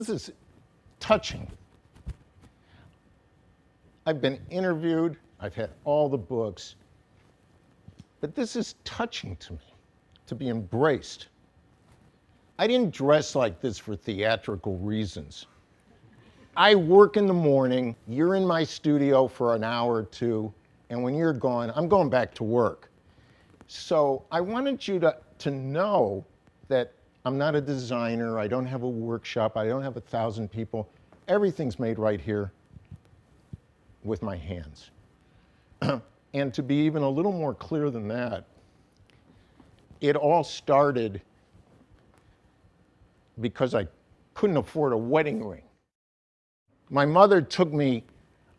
This is touching. I've been interviewed, I've had all the books, but this is touching to me, to be embraced. I didn't dress like this for theatrical reasons. I work in the morning, you're in my studio for an hour or two, and when you're gone, I'm going back to work. So I wanted you to know that I'm not a designer, I don't have a workshop, I don't have 1,000 people. Everything's made right here with my hands. And to be even a little more clear than that, it all started because I couldn't afford a wedding ring. My mother took me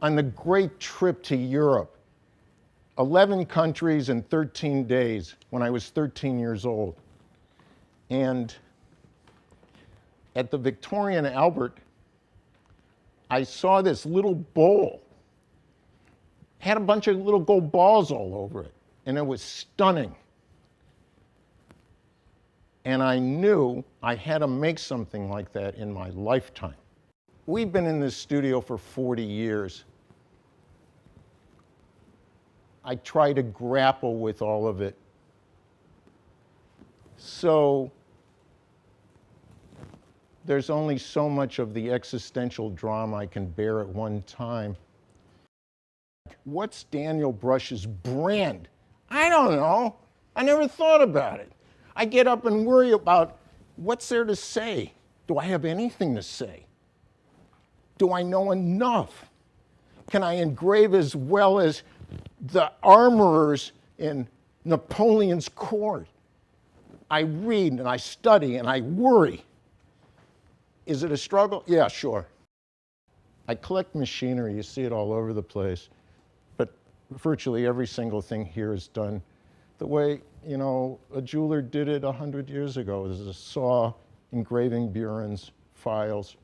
on the great trip to Europe, 11 countries in 13 days when I was 13 years old. And at the Victoria and Albert, I saw this little bowl. Had a bunch of little gold balls all over it, and it was stunning. And I knew I had to make something like that in my lifetime. We've been in this studio for 40 years. I try to grapple with all of it. So there's only so much of the existential drama I can bear at one time. What's Daniel Brush's brand? I don't know. I never thought about it. I get up and worry about what's there to say. Do I have anything to say? Do I know enough? Can I engrave as well as the armorers in Napoleon's court? I read and I study and I worry. Is it a struggle? Yeah, sure. I collect machinery. You see it all over the place. But virtually every single thing here is done the way, a jeweler did it 100 years ago. There's a saw, engraving burins, files.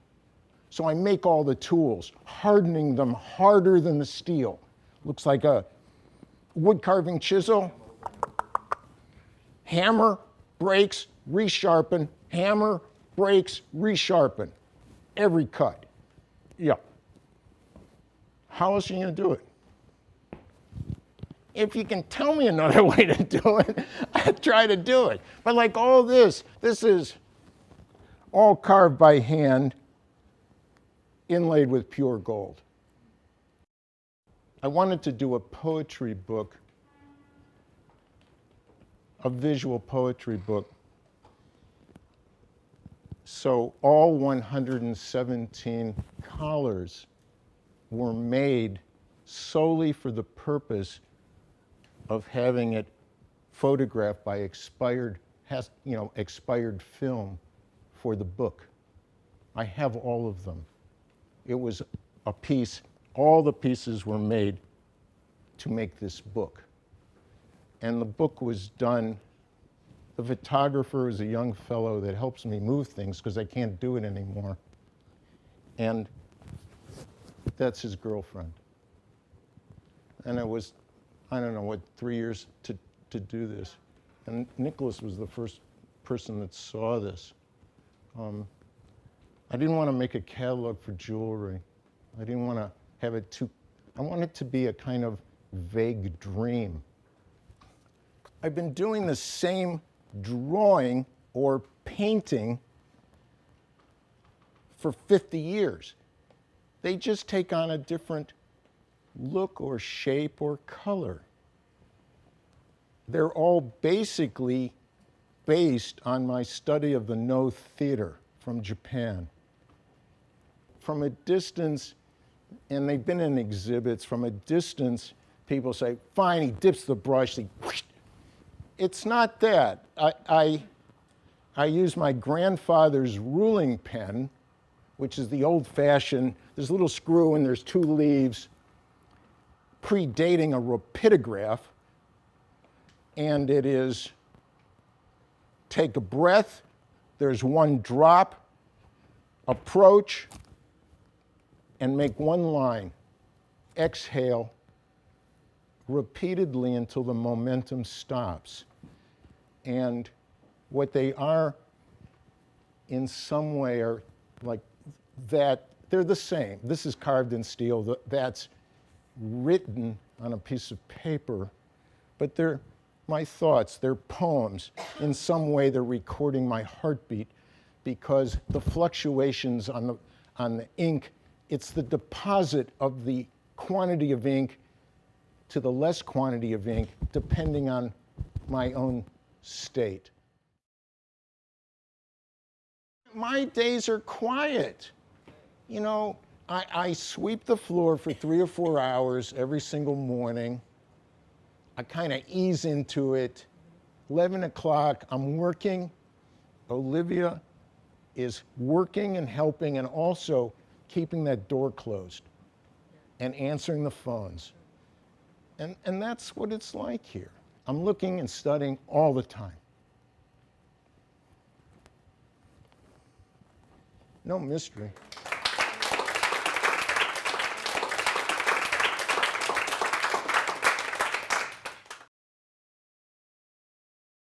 So I make all the tools, hardening them harder than the steel. Looks like a wood carving chisel. Hammer, breaks, resharpen, hammer, breaks, resharpen. Every cut. Yeah. How else are you going to do it? If you can tell me another way to do it, I'd try to do it. But like all this is all carved by hand, inlaid with pure gold. I wanted to do a poetry book, a visual poetry book. So all 117 collars were made solely for the purpose of having it photographed by expired film for the book. I have all of them. It was a piece, all the pieces were made to make this book. And the book was done, the photographer is a young fellow that helps me move things because I can't do it anymore. And that's his girlfriend. And it was, I don't know, 3 years to do this. And Nicholas was the first person that saw this. I didn't want to make a catalog for jewelry. I didn't want to have it I want it to be a kind of vague dream. I've been doing the same drawing or painting for 50 years. They just take on a different look or shape or color. They're all basically based on my study of the Noh theater from Japan. From a distance, and they've been in exhibits, from a distance, people say, fine, he dips the brush, it's not that. I use my grandfather's ruling pen, which is the old-fashioned, there's a little screw and there's 2 leaves, predating a rapidograph, and it is take a breath, there's 1 drop, approach, and make 1 line, exhale, repeatedly until the momentum stops. And what they are in some way are like that they're the same. This is carved in steel. That's written on a piece of paper, but they're my thoughts, they're poems. In some way, they're recording my heartbeat because the fluctuations on the ink, it's the deposit of the quantity of ink to the less quantity of ink, depending on my own state. My days are quiet. You know, I sweep the floor for 3 or 4 hours every single morning. I kind of ease into it. 11 o'clock, I'm working. Olivia is working and helping and also keeping that door closed and answering the phones. And that's what it's like here. I'm looking and studying all the time. No mystery.